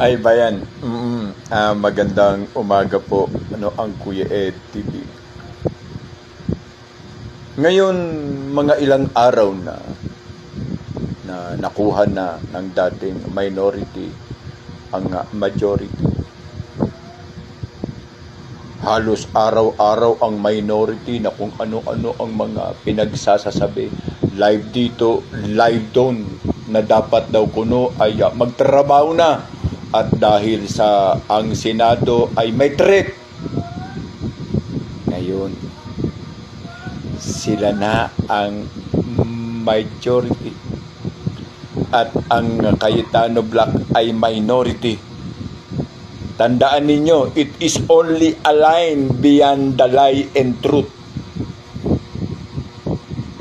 Ay bayan, magandang umaga po, ang Kuya Ed TV. Ngayon, mga ilang araw na nakuha na ng dating minority ang majority. Halos araw-araw ang minority na kung ano-ano ang mga pinagsasasabi. Live dito, live doon, na dapat daw kuno ay magtrabaho na. At dahil sa ang Senado ay may threat, ngayon sila na ang majority at ang Cayetano Black ay minority. Tandaan ninyo, it is only a line beyond the lie and truth.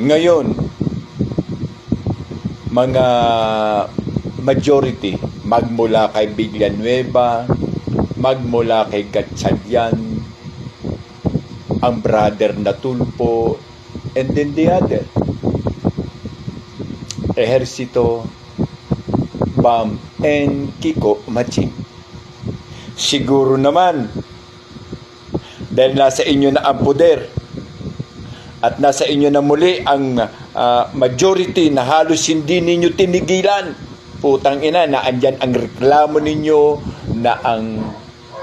Ngayon, mga majority, magmula kay Villanueva, magmula kay Gatchalian, ang brother na Tulfo, and then the other, Ejercito, Bam, and Kiko Maching. Siguro naman, dahil nasa inyo na ang poder, at nasa inyo na muli ang majority na halos hindi ninyo tinigilan, putang ina, na andyan ang reklamo ninyo na ang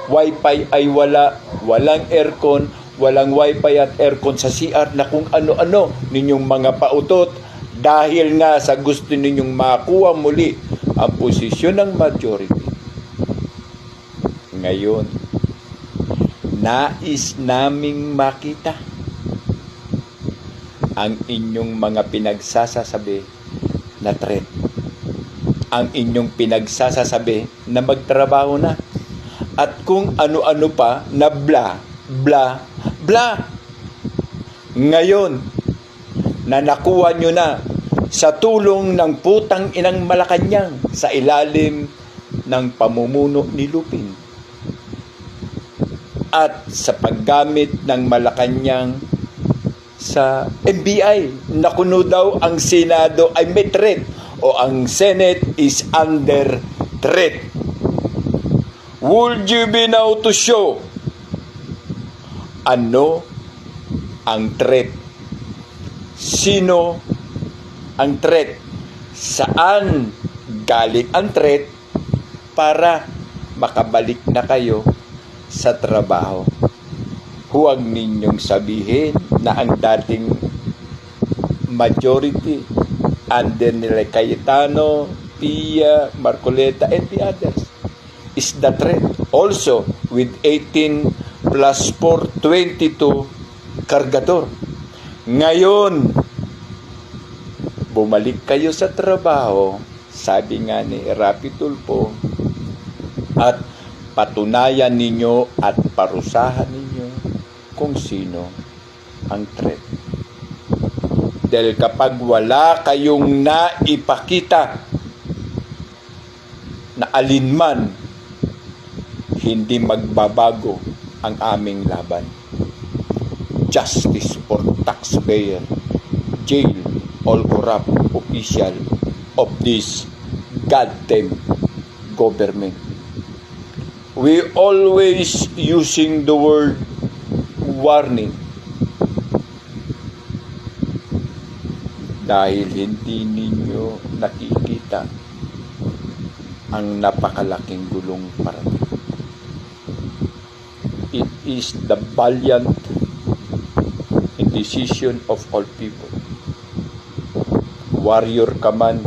wifi ay walang aircon, walang wifi at aircon sa CR, na kung ano-ano ninyong mga pautot dahil nga sa gusto ninyong makuha muli ang posisyon ng majority. Ngayon, nais naming makita ang inyong mga pinagsasasabi na threat, ang inyong pinagsasasabi na magtrabaho na, at kung ano-ano pa na bla, bla, bla. Ngayon, na nakuha nyo na sa tulong ng putang inang Malacanang sa ilalim ng pamumuno ni Lupin, at sa paggamit ng Malacanang sa NBI, na kuno daw ang Senado ay may threat o ang Senate is under threat. Would you be now to show ano ang threat? Sino ang threat? Saan galing ang threat para makabalik na kayo sa trabaho? Huwag ninyong sabihin na ang dating majority under nila Cayetano, Pia, Marcoleta, and the others is the threat. Also, with 18 plus 4, 22 kargador. Ngayon, bumalik kayo sa trabaho, sabi nga ni Rapi Tulfo, at patunayan ninyo at parusahan ninyo kung sino ang threat. Dahil kapag wala kayong naipakita na alinman, hindi magbabago ang aming laban. Justice for taxpayer, jail all corrupt official of this goddamn government. We always using the word warning dahil hindi ninyo nakikita ang napakalaking gulong parating. It is the valiant indecision of all people. Warrior ka man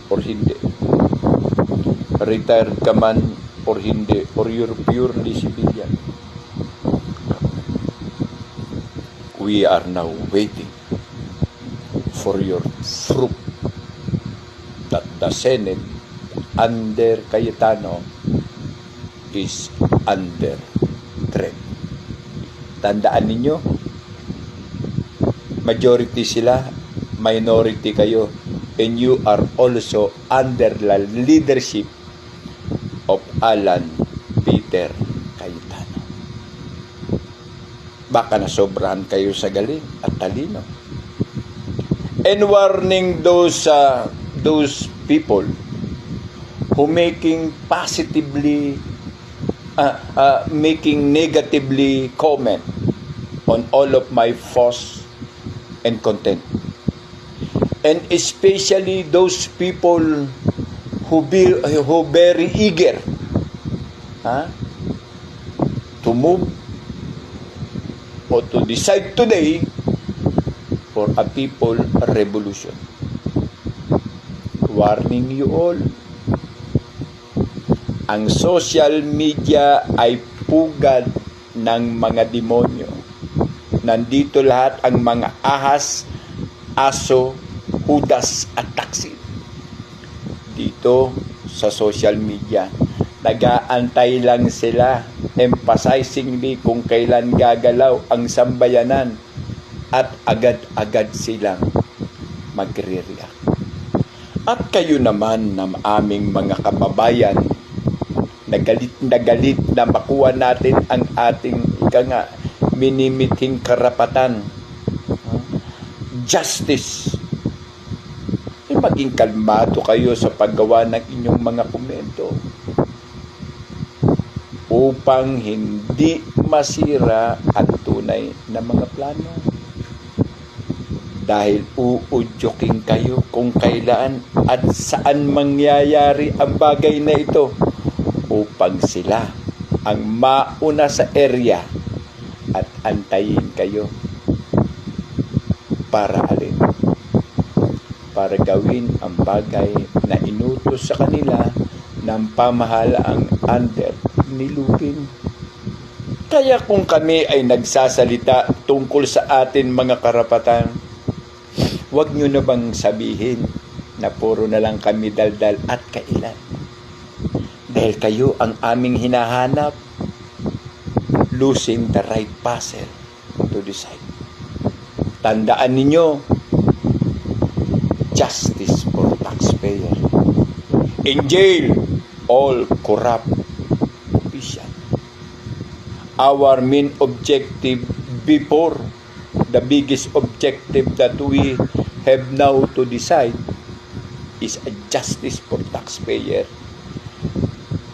or hindi, retired ka man or hindi, or you're purely civilian, we are now waiting for your proof that the Senate under Cayetano is under threat. Tandaan ninyo, majority sila, minority kayo, and you are also under the leadership of Alan Peter Cayetano. Baka nasobrahan kayo sa galing at talino. And warning those people who making negatively comment on all of my posts and content. And especially those people who very eager to move or to decide today for a people revolution. Warning you all, ang social media ay pugad ng mga demonyo. Nandito lahat ang mga ahas, aso, hudas at taksil. Dito sa social media, nag-aantay lang sila, emphasizingly kung kailan gagalaw ang sambayanan at agad-agad silang magre-react. At kayo naman ng aming mga kababayan, nagalit na makuha natin ang ating minimiting karapatan, justice. Maging kalmado kayo sa paggawa ng inyong mga komento upang hindi masira ang tunay na mga plano. Dahil uudyoking kayo kung kailan at saan mangyayari ang bagay na ito upang sila ang mauna sa area at antayin kayo para alin? Para gawin ang bagay na inutos sa kanila ng pamahalaang under ni Lupin. Kaya kung kami ay nagsasalita tungkol sa atin mga karapatan, huwag nyo na bang sabihin na puro na lang kami daldal at kailan. Dahil kayo ang aming hinahanap, losing the right puzzle to decide. Tandaan ninyo, justice for taxpayer. In jail, all corrupt official. Our main objective before, the biggest objective that we have now to decide is a justice for taxpayer.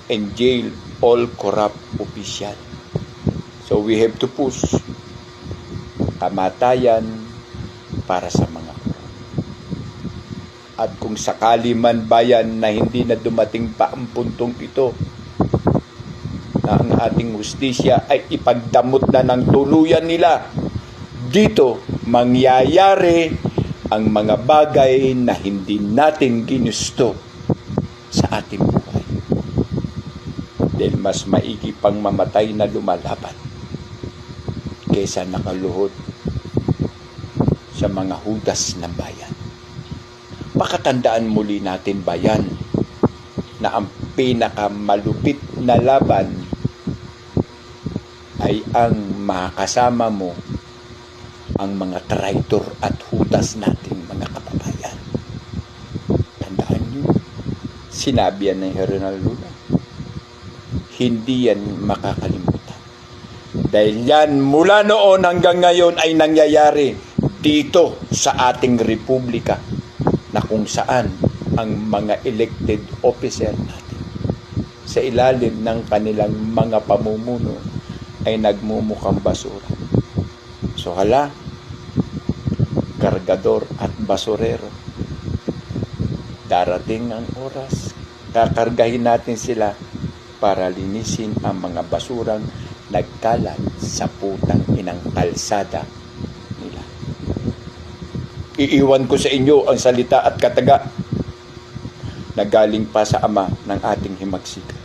In jail, all corrupt official. So we have to push kamatayan para sa mga at kung sakali man bayan na hindi na dumating pa ang puntong ito na ang ating hustisya ay ipagdamot na ng tuluyan nila, dito mangyayari ang mga bagay na hindi natin ginusto sa ating buhay. Dahil mas maigi pang mamatay na lumalaban kaysa nakaluhod sa mga hudas ng bayan. Pakatandaan muli natin bayan na ang pinakamalupit na laban ay ang makasama mo ang mga traitor at hudas nating mga kababayan. Tandaan nyo, sinabi yan ng General Luna. Hindi yan makakalimutan. Dahil yan mula noon hanggang ngayon ay nangyayari dito sa ating republika, na kung saan ang mga elected officer natin sa ilalim ng kanilang mga pamumuno ay nagmumukhang basura. So hala, kargador at basurero, darating ang oras, kakargahin natin sila para linisin ang mga basurang nagkalat sa putang inang kalsada nila. Iiwan ko sa inyo ang salita at kataga na galing pa sa Ama ng ating himagsikan,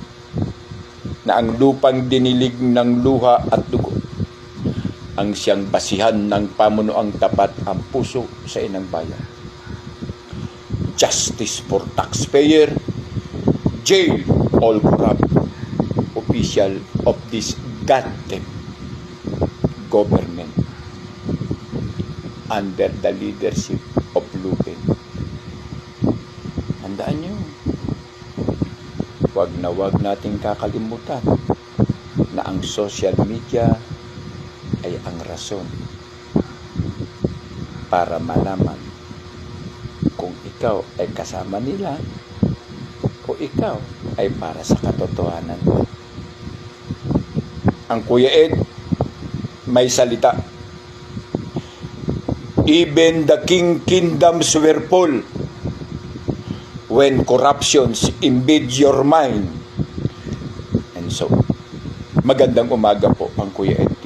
na ang lupang dinilig ng luha at dugo ang siyang basihan ng pamunuang tapat ang puso sa inang bayan. Justice for taxpayer, jail all corrupt official of this goddamn government under the leadership of Lupin. Handaan nyo, wag nating kakalimutan na ang social media ay ang rason para malaman kung ikaw ay kasama nila o ikaw ay para sa katotohanan. Ang Kuya Ed, may salita. Even the kingdoms were full when corruptions invade your mind. And so, magandang umaga po ang Kuya Ed.